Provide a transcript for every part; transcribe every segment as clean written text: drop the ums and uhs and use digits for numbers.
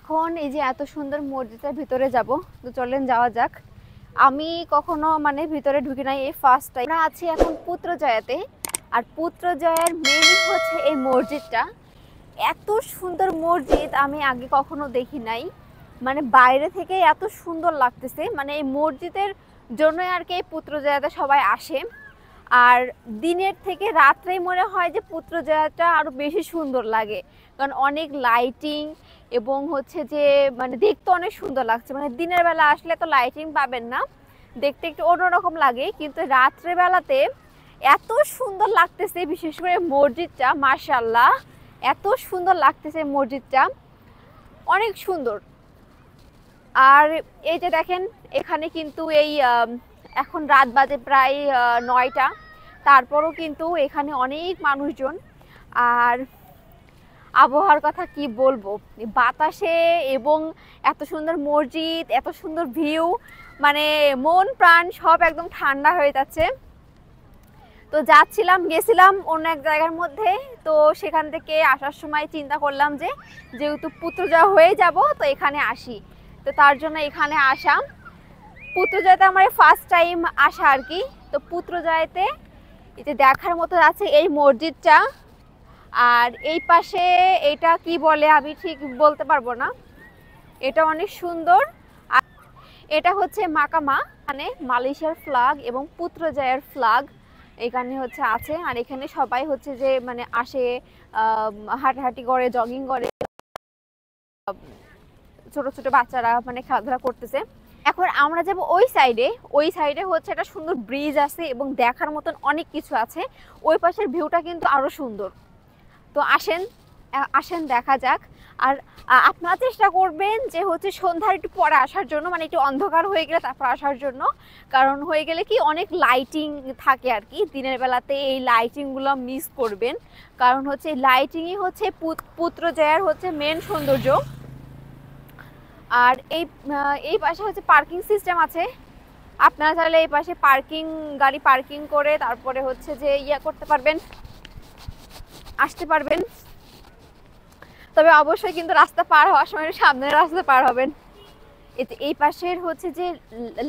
এখন এই যে এত সুন্দর মসজিদের ভিতরে যাব, তো চলেন যাওয়া যাক। আমি কখনো মানে ভিতরে ঢুকি নাই, এই ফার্স্ট টাইম। আমরা আছি এখন পুত্রজয়াতে, আর পুত্রজয়ার মেইন হচ্ছে এই মসজিদটা। এত সুন্দর মসজিদ আমি আগে কখনো দেখি নাই, মানে বাইরে থেকে এত সুন্দর লাগতেছে। মানে এই মসজিদের জন্যই আর কি এই পুত্রজয়াতে সবাই আসে। আর দিনের থেকে রাত্রেই মনে হয় যে পুত্রজয়াটা আরো বেশি সুন্দর লাগে, কারণ অনেক লাইটিং এবং হচ্ছে যে মানে দেখতে অনেক সুন্দর লাগছে। মানে দিনের বেলা আসলে তো লাইটিং পাবেন না, দেখতে একটু অন্যরকম লাগে, কিন্তু রাত্রে বেলাতে এত সুন্দর লাগতেছে। বিশেষ করে মসজিদটা মাশাআল্লাহ এত সুন্দর লাগতেছে, মসজিদটা অনেক সুন্দর। আর এই যে দেখেন এখানে কিন্তু এই এখন রাত বাজে প্রায় 9টা, তারপরও কিন্তু এখানে অনেক মানুষজন। আর আবহাওয়ার কথা কি বলবো, বাতাসে এবং এত সুন্দর মসজিদ, এত সুন্দর ভিউ, মানে মন প্রাণ সব একদম ঠান্ডা হয়ে যাচ্ছে। তো গেছিলাম অন্য এক জায়গার মধ্যে, তো সেখান থেকে আসার সময় চিন্তা করলাম যে যেহেতু পুত্রজয়া হয়ে যাব তো এখানে আসি, তো তার জন্য এখানে আসা। পুত্রজয়াতে আমার ফার্স্ট টাইম আসা আর কি। তো পুত্রজয়াতে এই যে দেখার মতো আছে এই মসজিদটা, আর এই পাশে এটা কি বলে আমি ঠিক বলতে পারবো না, এটা অনেক সুন্দর। আর এটা হচ্ছে মাকামা, মানে মালয়েশিয়ার ফ্ল্যাগ এবং পুত্রজয়ার ফ্ল্যাগ এখানে হচ্ছে আছে। আর এখানে সবাই হচ্ছে যে মানে আসে, হাঁটাহাঁটি করে, জগিং করে, ছোট ছোট বাচ্চারা মানে খেলাধুলা করতেছে। এখন আমরা যাব ওই সাইডে হচ্ছে একটা সুন্দর ব্রিজ আছে এবং দেখার মতন অনেক কিছু আছে। ওই পাশের ভিউটা কিন্তু আরো সুন্দর। তো আসেন দেখা যাক। আর আপনারা চেষ্টা করবেন যে হচ্ছে সন্ধ্যার একটু পরে আসার জন্য, মানে একটু অন্ধকার হয়ে গেলে তারপর আসার জন্য। কারণ হয়ে গেলে কি অনেক লাইটিং থাকে আর কি, দিনের বেলাতে এই লাইটিংগুলো মিস করবেন। কারণ হচ্ছে লাইটিংই হচ্ছে পুত্রজয়ার হচ্ছে মেন সৌন্দর্য। আর এই পাশে হচ্ছে পার্কিং সিস্টেম আছে, আপনারা চাইলে এই পাশে গাড়ি পার্কিং করে তারপরে হচ্ছে যে করতে পারবেন, আসতে পারবেন। তবে অবশ্যই কিন্তু রাস্তা পার হওয়ার সময় সামনের রাস্তা পার হবেন। এই পাশের হচ্ছে যে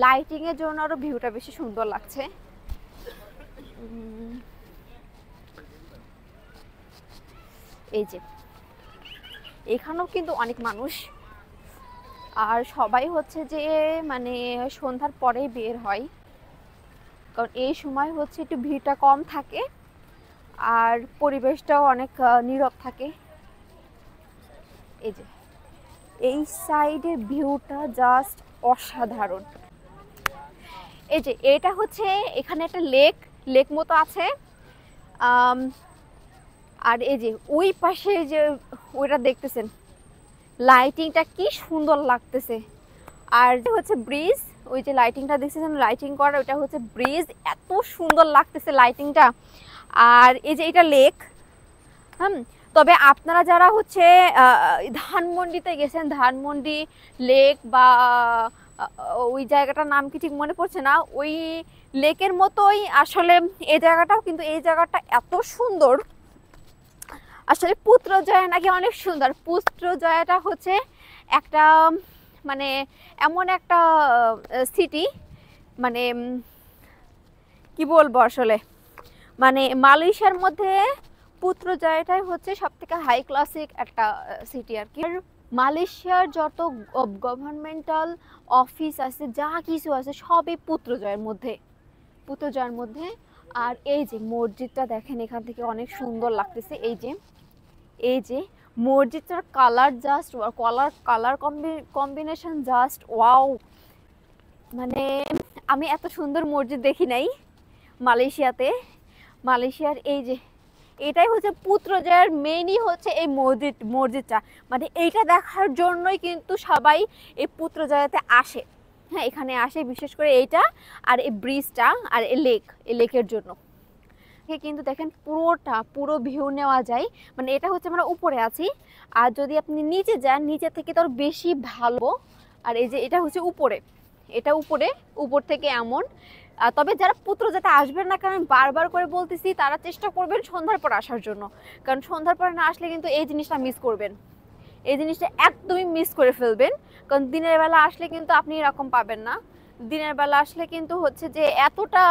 লাইটিং এর জন্য আরো ভিউটা বেশি সুন্দর লাগছে। এই যে এখানেও কিন্তু অনেক মানুষ, আর সবাই হচ্ছে যে মানে সন্ধ্যার পরেই বের হয়, কারণ এই সময় হচ্ছে একটু ভিড়টা কম থাকে আর পরিবেশটাও অনেক নীরব থাকে। এই যে এই সাইডের ভিউটা জাস্ট অসাধারণ। এই যে এটা হচ্ছে এখানে একটা লেক মতো আছে। আর এই যে ওই পাশে যে ওইটা দেখতেছেন, লাইটিংটা কি সুন্দর লাগতেছে। আর হচ্ছে ব্রিজ, ওই যে লাইটিংটা দেখতেছেন লাইটিং করা, ওইটা হচ্ছে ব্রিজ, এত সুন্দর লাগতেছে লাইটিংটা। আর এই যে এটা লেক। তবে আপনারা যারা হচ্ছে ধানমন্ডিতে গেছেন, ধানমন্ডি লেক বা ওই জায়গাটার নাম কি ঠিক মনে পড়ছে না, ওই লেকের মতোই আসলে এই জায়গাটাও, কিন্তু এই জায়গাটা এত সুন্দর। আসলে পুত্রজয়া নাকি অনেক সুন্দর। পুত্রজয়াটা হচ্ছে একটা মানে এমন একটা সিটি, মানে কি বলবো আসলে, মানে মালয়েশিয়ার মধ্যে পুত্রজয়াটাই হচ্ছে সব থেকে হাই ক্লাসিক একটা সিটি আর কি। মালয়েশিয়ার যত গভর্নমেন্টাল অফিস আছে, যা কিছু আছে সবই পুত্রজয়ার মধ্যে। আর এই যে মসজিদটা দেখেন, এখান থেকে অনেক সুন্দর লাগতেছে। এই যে মসজিদটার colour just colour combination just wow. মানে আমি এত সুন্দর মসজিদ দেখি নাই মালয়েশিয়ার। এই যে এটাই হচ্ছে পুত্রজয়ার মেইনই হচ্ছে এই মসজিদটা, মানে এইটা দেখার জন্যই কিন্তু সবাই এই পুত্রজয়াতে আসে। হ্যাঁ, এখানে আসে বিশেষ করে এইটা আর এই ব্রিজটা আর এই লেকের জন্য। কিন্তু দেখেন পুরো ভিউ নেওয়া যায়। মানে এটা হচ্ছে আমরা উপরে আছি, আর যদি আপনি নিচে যান নিচে থেকে তো বেশি ভালো। আর এই যে এটা হচ্ছে উপর থেকে এমন। তবে যারা পুত্রজয়াতে আসবেন না, কারণ বারবার করে বলতেছি, তারা চেষ্টা করবেন সন্ধ্যার পর আসার জন্য, কারণ সন্ধ্যার পর না আসলে কিন্তু এই জিনিসটা মিস করবেন। এই জিনিসটা একদমই মিস করে ফেলবেন, কারণ দিনের বেলা আসলে কিন্তু আপনি এরকম পাবেন না। দিনের বেলা আসলে কিন্তু হচ্ছে যে এতটা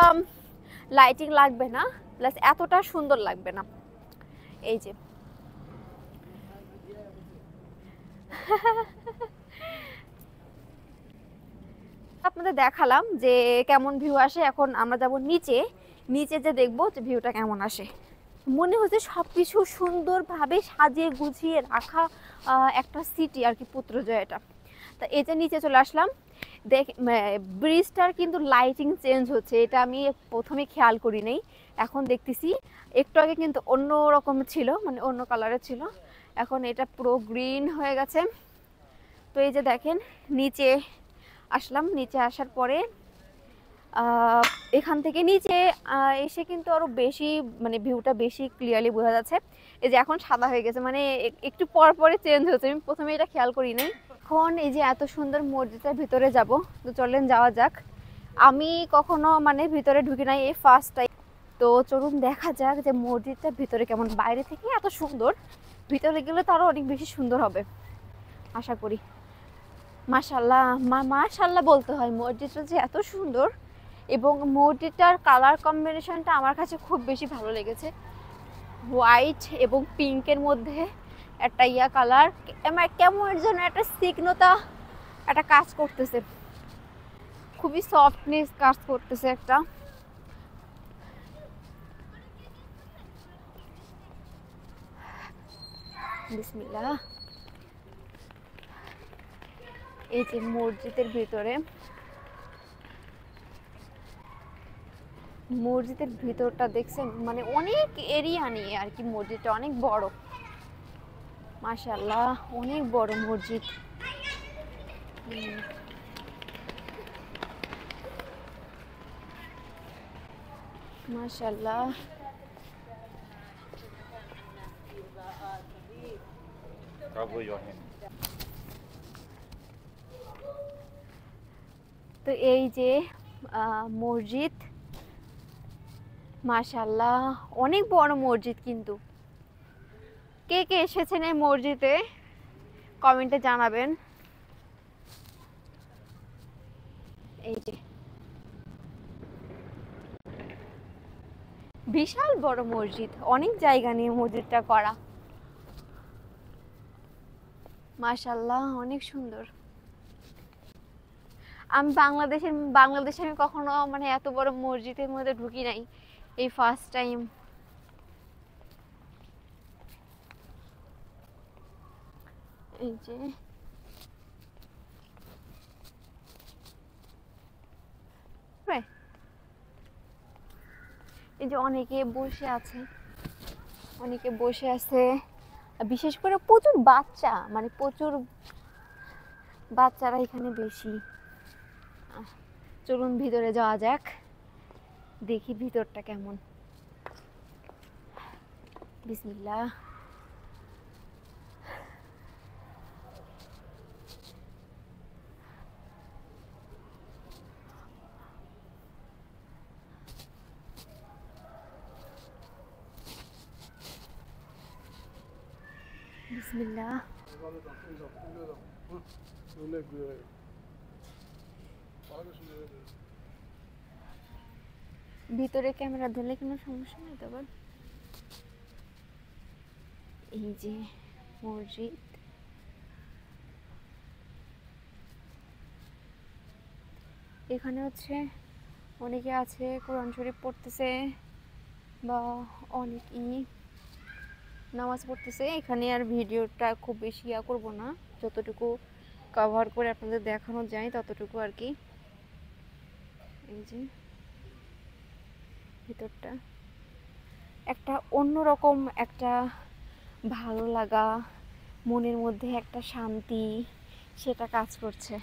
লাইটিং লাগবে না, প্লাস এতটা সুন্দর লাগবে না। এই যে আপনাদের দেখালাম যে কেমন ভিউ আসে। এখন আমরা যাব নিচে, নিচে যে দেখবো যে ভিউটা কেমন আসে। মনে হচ্ছে সবকিছু সুন্দরভাবে সাজিয়ে গুছিয়ে রাখা একটা সিটি আর কি পুত্রজয় এটা। তা এই যে নিচে চলে আসলাম, দেখ ব্রিজটার কিন্তু লাইটিং চেঞ্জ হচ্ছে, এটা আমি প্রথমে খেয়াল করি নাই, এখন দেখতেছি। একটু আগে কিন্তু অন্য রকম ছিল, মানে অন্য কালারের ছিল, এখন এটা পুরো গ্রিন হয়ে গেছে। তো এই যে দেখেন নিচে আসলাম, নিচে আসার পরে এখান থেকে নিচে এসে কিন্তু আরো বেশি মানে ভিউটা বেশি ক্লিয়ারলি বোঝা যাচ্ছে। এই যে এখন সাদা হয়ে গেছে, মানে একটু পর পরে চেঞ্জ হচ্ছে, আমি প্রথমে এটা খেয়াল করি নাই। এখন এই যে এত সুন্দর মসজিদের ভিতরে যাব, তো চলেন যাওয়া যাক। আমি কখনো মানে ভিতরে ঢুকি নাই, এই ফার্স্ট টাইম। তো চলুন দেখা যাক যে মসজিদটার ভিতরে কেমন। বাইরে থেকে এত সুন্দর, ভিতরে গেলে তো আরো অনেক বেশি সুন্দর হবে আশা করি। মাশাআল্লাহ, মাশাআল্লাহ বলতে হয়, মসজিদটা যে এত সুন্দর, এবং মসজিদটার কালার কম্বিনেশনটা আমার কাছে খুব বেশি ভালো লেগেছে। হোয়াইট এবং পিঙ্কের মধ্যে একটা ইয়া কালার, আমার কেমন যেন একটা সিগ্নতা একটা কাজ করতেছে, খুবই সফটনেস কাজ করতেছে একটা। বিসমিল্লাহ। এই যে মসজিদের ভিতরে, মসজিদের ভিতরটা দেখছেন, মানে অনেক এরিয়া নিয়ে আর কি, মসজিদটা অনেক বড়। মাশাআল্লাহ অনেক বড় মসজিদ। মাশাআল্লাহ। তো এই যে মসজিদ, মাশাআল্লাহ অনেক বড় মসজিদ। কিন্তু কে কে এসেছেন এই মসজিদে কমেন্টে জানাবেন। এই যে বিশাল বড় মসজিদ, অনেক জায়গা নিয়ে মসজিদটা করা। মাশাআল্লাহ অনেক সুন্দর। আমি বাংলাদেশে আমি কখনো মানে এত বড় মসজিদের মধ্যে ঢুকি নাই, এই ফার্স্ট টাইম। এই যে এই যে অনেকে বসে আছে, অনেকে বসে আছে, বিশেষ করে প্রচুর বাচ্চা, মানে প্রচুর বাচ্চারা এখানে বেশি। চলুন ভিতরে যাওয়া যাক, দেখি ভিতরটা কেমন। বিসমিল্লাহ। বিসমিল্লাহ। ভিতরে ক্যামেরা ধরলে কোনো সমস্যা নেই তো? এই যে মসজিদ, এখানে হচ্ছে অনেকে আছে কোরআন শরীফ পড়তেছে বা অনেকেই নামাজ পড়তেছে। এখানে আর ভিডিওটা খুব বেশি ইয়া করবো না, যতটুকু কভার করে আপনাদের দেখানো যায় ততটুকু আর কি। এই যে ভিতরটা একটা অন্যরকম একটা ভালো লাগা, মনের মধ্যে একটা শান্তি সেটা কাজ করছে।